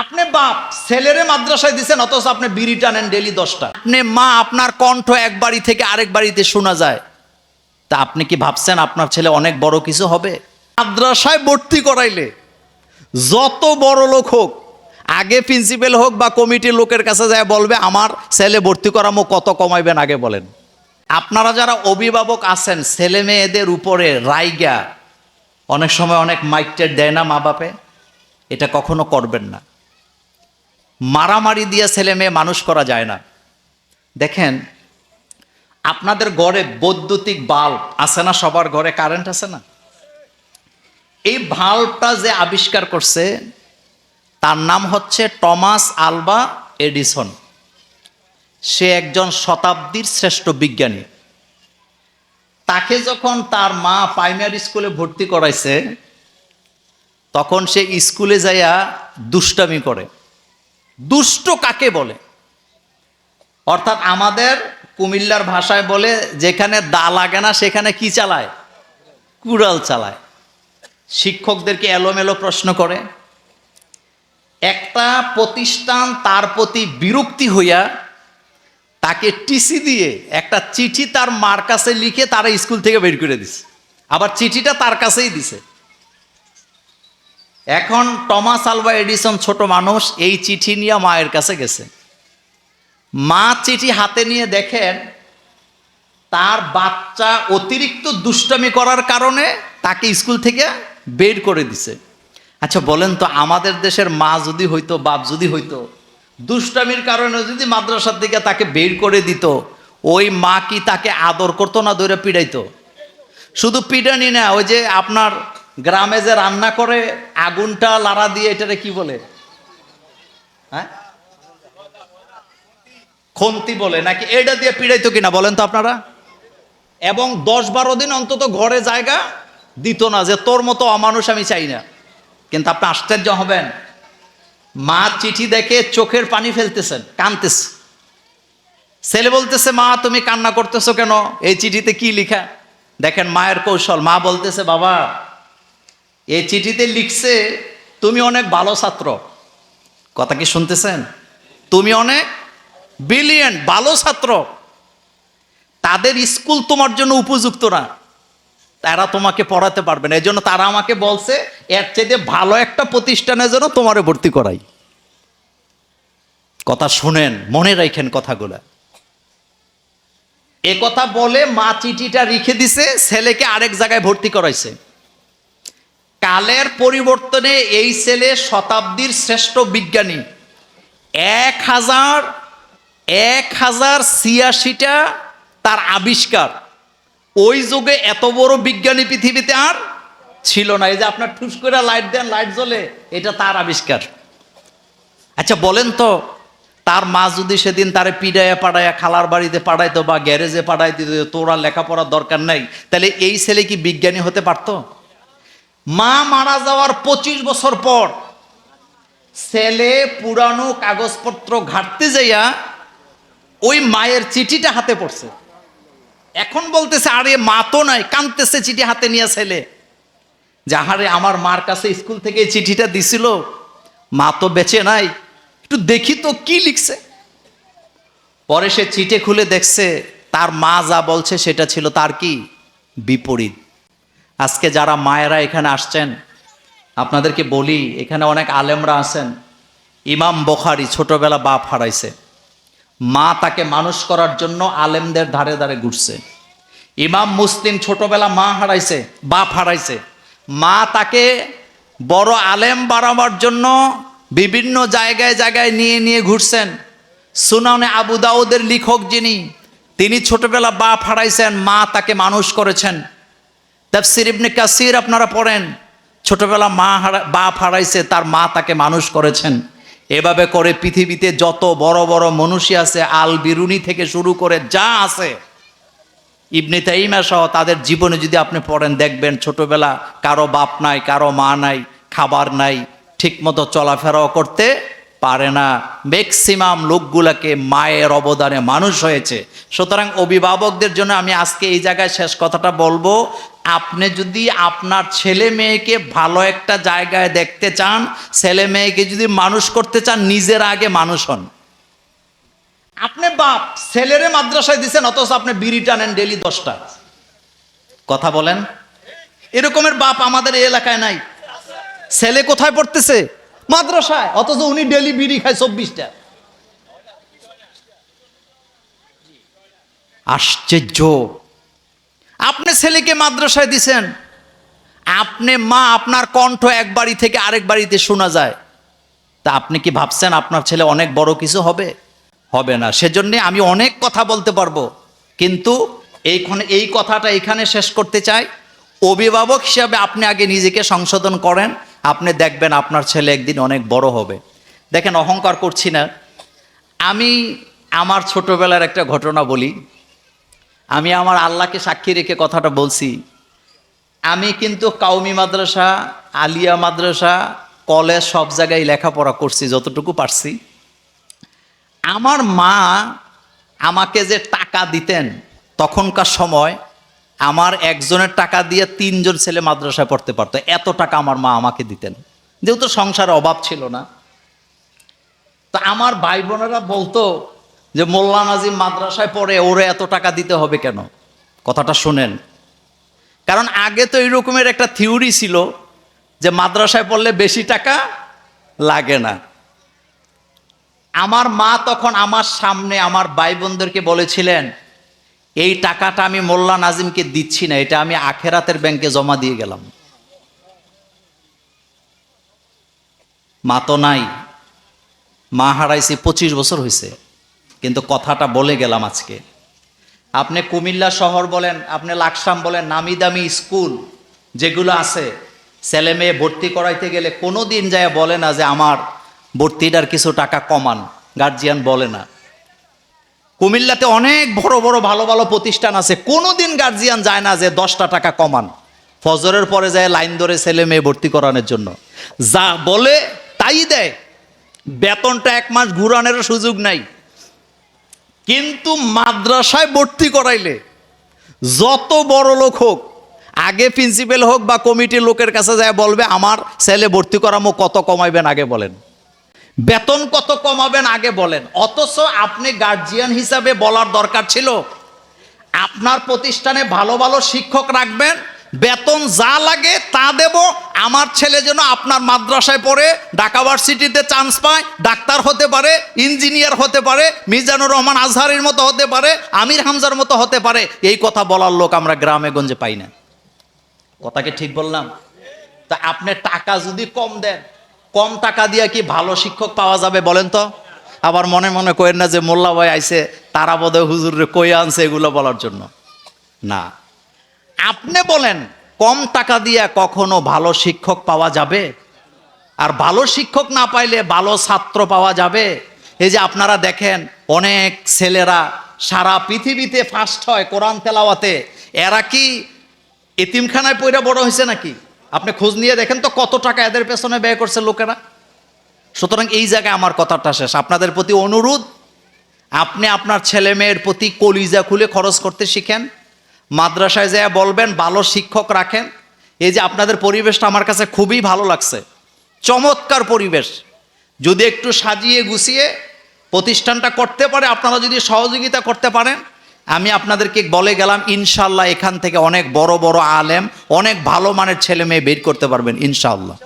আপনি বাপ ছেলেরে মাদ্রাসায় দিচ্ছেন, অথচ আপনি বিড়ি টানেন ডেলি 10টা। আপনি মা, আপনার কণ্ঠ এক বাড়ি থেকে আরেক বাড়িতে শোনা যায়, তা আপনি কি ভাবছেন আপনার ছেলে অনেক বড় কিছু হবে? মাদ্রাসায় ভর্তি করাইলে যত বড় লোক হোক, আগে প্রিন্সিপাল হোক বা কমিটির লোকের কাছে যায় বলবে আমার ছেলে ভর্তি করামো, কত কমাইবেন আগে বলেন। আপনারা যারা অভিভাবক আছেন, ছেলে মেয়েদের উপরে রাইগা অনেক সময় অনেক মাইকটের দেয় না মা বাপে, এটা কখনো করবেন না। মারামারি দিয়ে ছেলে মেয়ে মানুষ করা যায় না। দেখেন, আপনাদের ঘরে বৈদ্যুতিক বাল্ব আছে না? সবার ঘরে কারেন্ট আছে না? এই বাল্বটা যে আবিষ্কার করছে তার নাম হচ্ছে টমাস আলভা এডিসন। সে একজন শতাব্দীর শ্রেষ্ঠ বিজ্ঞানী। তাকে যখন তার মা প্রাইমারি স্কুলে ভর্তি করাইছে, তখন সে স্কুলে যাইয়া দুষ্টামি করে। দুষ্ট কাকে বলে? অর্থাৎ আমাদের কুমিল্লার ভাষায় বলে, যেখানে দা লাগে না সেখানে কি চালায়? কুড়াল চালায়। শিক্ষকদেরকে এলোমেলো প্রশ্ন করে। একটা প্রতিষ্ঠান তার প্রতি বিরক্তি হইয়া তাকে টিসি দিয়ে একটা চিঠি তার মার কাছে লিখে তারা স্কুল থেকে বের করে দিছে, আবার চিঠিটা তার কাছেই দিছে। এখন টমাস আলভা এডিসন ছোট মানুষ, এই চিঠি নিয়ে মায়ের কাছে গেছে। মা চিঠি হাতে নিয়ে দেখেন তার বাচ্চা অতিরিক্ত দুষ্টামি করার কারণে তাকে স্কুল থেকে বের করে দিছে। আচ্ছা বলেন তো, আমাদের দেশের মা যদি হইতো, বাপ যদি হইতো, দুষ্টামির কারণে যদি মাদ্রাসার দিকে তাকে বের করে দিত, ওই মা কি তাকে আদর করতো না ধরে পিড়াইতো? শুধু পিড়ানি না, ওই যে আপনার গ্রামে যে রান্না করে আগুনটা লাড়া দিয়ে, এটারে কি বলে? হ্যাঁ, খন্তি বলে নাকি? এটা দিয়ে পিড়াইতো কিনা বলেন তো আপনারা? এবং 10-12 দিন অন্তত ঘরে জায়গা দিত না, যে তোর মতো অমানুষ আমি চাই না। কিন্তু আপনি আশ্চর্য হবেন, মা চিঠি দেখে চোখের পানি ফেলতেছেন, কাঁদতেছে। ছেলে বলতেছে, মা তুমি কান্না করতেছো কেন? এই চিঠিতে কি লেখা? দেখেন মায়ের কৌশল। মা বলতেছে, বাবা এই চিঠিতে লিখছে তুমি অনেক ভালো ছাত্র। কথা কি শুনতেছেন? তুমি অনেক ব্রিলিয়েন্ট, ভালো ছাত্র। তাদের স্কুল তোমার জন্য উপযুক্ত না, তারা তোমাকে পড়াতে পারবে না। এই জন্য তারা আমাকে বলছে এর চাইতে ভালো একটা প্রতিষ্ঠানের জন্য তোমারে ভর্তি করাই। কথা শুনেন, মনে রাখেন কথাগুলা। এ কথা বলে মা চিঠিটা রেখে দিছে, ছেলেকে আরেক জায়গায় ভর্তি করাইছে। কালের পরিবর্তনে এই ছেলে শতাব্দীর শ্রেষ্ঠ বিজ্ঞানী। 1086টা তার আবিষ্কার। ওই যুগে এত বড় বিজ্ঞানী পৃথিবীতে আর ছিল না। এই যে আপনার ঠুস করে লাইট দেন, লাইট জ্বলে, এটা তার আবিষ্কার। আচ্ছা বলেন তো, তার মা যদি সেদিন তারে পিড়াইয়া পাড়াইয়া খালার বাড়িতে পাঠাইতো বা গ্যারেজে পাঠাই দিত, তোরা লেখাপড়ার দরকার নাই, তাহলে এই ছেলে কি বিজ্ঞানী হতে পারতো? মা মারা যাওয়ার 25 বছর পর ছেলে পুরানো কাগজপত্র ঘাটতে যাইয়া ওই মায়ের চিঠিটা হাতে পড়ছে। এখন বলতেছে, আরে মা তো নাই, কাঁদতেছে চিঠি হাতে নিয়ে ছেলে, যাহারে আমার মার কাছে স্কুল থেকে এই চিঠিটা দিছিল, মা তো বেঁচে নাই, একটু দেখি তো কি লিখছে। পরে সে চিঠি খুলে দেখছে তার মা যা বলছে সেটা ছিল তার কি বিপরীত। আজকে যারা মায়েরা এখানে আসছেন, আপনাদেরকে বলি, এখানে অনেক আলেমরা আছেন। ইমাম বুখারী ছোটবেলা বাপ হারাইছে, মা তাকে মানুষ করার জন্য আলেমদের ধারে ধারে ঘুরছে। ইমাম মুসলিম ছোটবেলা মা হারাইছে, বাপ হারাইছে, মা তাকে বড় আলেম বানাবার জন্য বিভিন্ন জায়গায় জায়গায় নিয়ে নিয়ে ঘুরছেন। সুনানে আবু দাউদের লেখক যিনি, তিনি ছোটবেলা বাপ হারাইছেন, মা তাকে মানুষ করেছেন। তাফসীর ইবনে কাসির আপনারা পড়েন, ছোটবেলা বাপ হারাইছে, তার মা তাকে মানুষ করেছেন। এভাবে করে পৃথিবীতে যত বড় বড় মনীষী আছে, আল বিরুনি থেকে শুরু করে যা আছে, ইবনে তাইমিয়া সহ, তাদের জীবনে যদি আপনি পড়েন, দেখবেন ছোটবেলা কারো বাপ নাই, কারো মা নাই, খাবার নাই, ঠিকমতো চলাফেরাও করতে পারে না। ম্যাক্সিমাম লোকগুলাকে মায়ের অবদানে মানুষ হয়েছে। সুতরাং অভিভাবকদের জন্য আমি আজকে এই জায়গায় শেষ কথাটা বলবো, আপনি যদি আপনার ছেলে মেয়েকে ভালো একটা জায়গায় দেখতে চান, ছেলে মেয়েকে যদি মানুষ করতে চান, নিজের আগে মানুষ হন। আপনি বাপ ছেলেরে মাদ্রাসায় দিচ্ছেন, অথচ আপনি বিড়ি টানেন ডেলি 10টা। কথা বলেন, এরকমের বাপ আমাদের এই এলাকায় নাই। ছেলে কোথায় পড়তেছে? মাদ্রাসায়, অথচ উনি ডেলি বিড়ি খায় 24টা। আশ্চর্য! আপনি ছেলেকে মাদ্রাসায় দিছেন, আপনি মা, আপনার কণ্ঠ এক বাড়ি থেকে আরেক বাড়িতে শোনা যায়, তা আপনি কি ভাবছেন আপনার ছেলে অনেক বড় কিছু হবে? হবে না। সেজন্য আমি অনেক কথা বলতে পারবো, কিন্তু এই কথাটা এখানে শেষ করতে চাই। অভিভাবক হিসাবে আপনি আগে নিজেকে সংশোধন করেন, আপনি দেখবেন আপনার ছেলে একদিন অনেক বড় হবে। দেখেন, অহংকার করছি না, আমি আমার ছোটবেলার একটা ঘটনা বলি। আমি আমার আল্লাহকে সাক্ষী রেখে কথাটা বলছি। আমি কিন্তু কাউমি মাদ্রাসা, আলিয়া মাদ্রাসা, কলেজ সব জায়গায় লেখাপড়া করছি যতটুকু পারছি। আমার মা আমাকে যে টাকা দিতেন, তখনকার সময় আমার একজনের টাকা দিয়ে 3জন ছেলে মাদ্রাসায় পড়তে পারতো, এত টাকা আমার মা আমাকে দিতেন, যেহেতু সংসারে অভাব ছিল না। তো আমার ভাই বোনেরা বলতো যে মোল্লা নাজিম মাদ্রাসায় পড়ে, ওরে এত টাকা দিতে হবে কেন? কথাটা শুনেন, কারণ আগে তো এই রকমের একটা থিওরি ছিল যে মাদ্রাসায় পড়লে বেশি টাকা লাগে না। আমার মা তখন আমার সামনে আমার ভাই বোনদেরকে বলেছিলেন, এই টাকাটা আমি মোল্লা নাজিমকে দিচ্ছি না, এটা আমি আখেরাতের ব্যাংকে জমা দিয়ে গেলাম। মা তো নাই, মা হারাইছি 25 বছর হয়েছে, কিন্তু কথাটা বলে গেলাম আজকে। আপনি কুমিল্লা শহর বলেন, আপনি লাকসাম বলেন, নামি দামি স্কুল যেগুলো আছে, ছেলে মেয়ে ভর্তি করাইতে গেলে কোনো দিন যায় বলে না যে আমার ভর্তিটার কিছু টাকা কমান, গার্জিয়ান বলে না। কুমিল্লাতে অনেক বড় বড় ভালো ভালো প্রতিষ্ঠান আছে, কোনো দিন গার্জিয়ান যায় না যে 10টা টাকা কমান। ফজরের পরে যায় লাইন ধরে ছেলে মেয়ে ভর্তি করানোর জন্য, যা বলে তাই দেয়। বেতনটা 1 মাস ঘুরানোর সুযোগ নাই। কিন্তু মাদ্রাসায় ভর্তি করাইলে যত বড় লোক হোক, আগে প্রিন্সিপাল হোক বা কমিটির লোকের কাছে যায় বলবে আমার ছেলে ভর্তি করামো, কত কমাইবেন আগে বলেন, বেতন কত কমাবেন আগে বলেন। অথচ আপনি গার্জিয়ান হিসাবে বলার দরকার ছিল আপনার প্রতিষ্ঠানে ভালো ভালো শিক্ষক রাখবেন, বেতন যা লাগে তা দেব, আমার ছেলে যেন আপনার মাদ্রাসায় পড়ে ঢাকা ভার্সিটিতে চান্স পায়, ডাক্তার হতে পারে, ইঞ্জিনিয়ার হতে পারে, মিজানুর রহমান আজহারের মতো হতে পারে, আমির হামজার মতো হতে পারে। এই কথা বলার লোক আমরা গ্রামে গঞ্জে পাই না। কথাকে ঠিক বললাম? তা আপনি টাকা যদি কম দেন, কম টাকা দিয়ে কি ভালো শিক্ষক পাওয়া যাবে বলেন তো? আবার মনে মনে কইেন না যে মোল্লা ভাই আইছে, তারা বোধহয় হুজুরে কই আনছে এগুলো বলার জন্য না। আপনি বলেন, কম টাকা দিয়ে কখনো ভালো শিক্ষক পাওয়া যাবে? আর ভালো শিক্ষক না পাইলে ভালো ছাত্র পাওয়া যাবে? এই যে আপনারা দেখেন অনেক ছেলেরা সারা পৃথিবীতে ফার্স্ট হয় কোরআন তেলাওয়াতে, এরা কি এতিমখানায় পয়রা বড় হয়েছে নাকি? আপনি খোঁজ নিয়ে দেখেন তো কত টাকা এদের পেছনে ব্যয় করছে লোকেরা। সুতরাং এই জায়গায় আমার কথাটা শেষ। আপনাদের প্রতি অনুরোধ, আপনি আপনার ছেলে মেয়ের প্রতি কলিজা খুলে খরচ করতে শিখেন। মাদ্রাসায় যায় বলবেন ভালো শিক্ষক রাখেন। এই যে আপনাদের পরিবেশটা আমার কাছে খুবই ভালো লাগছে, চমৎকার পরিবেশ। যদি একটু সাজিয়ে গুছিয়ে প্রতিষ্ঠানটা করতে পারে, আপনারা যদি সহযোগিতা করতে পারেন, আমি আপনাদেরকে বলে গেলাম ইনশাআল্লাহ এখান থেকে অনেক বড় বড় আলেম, অনেক ভালো মানের ছেলে মেয়ে বের করতে পারবেন ইনশাআল্লাহ।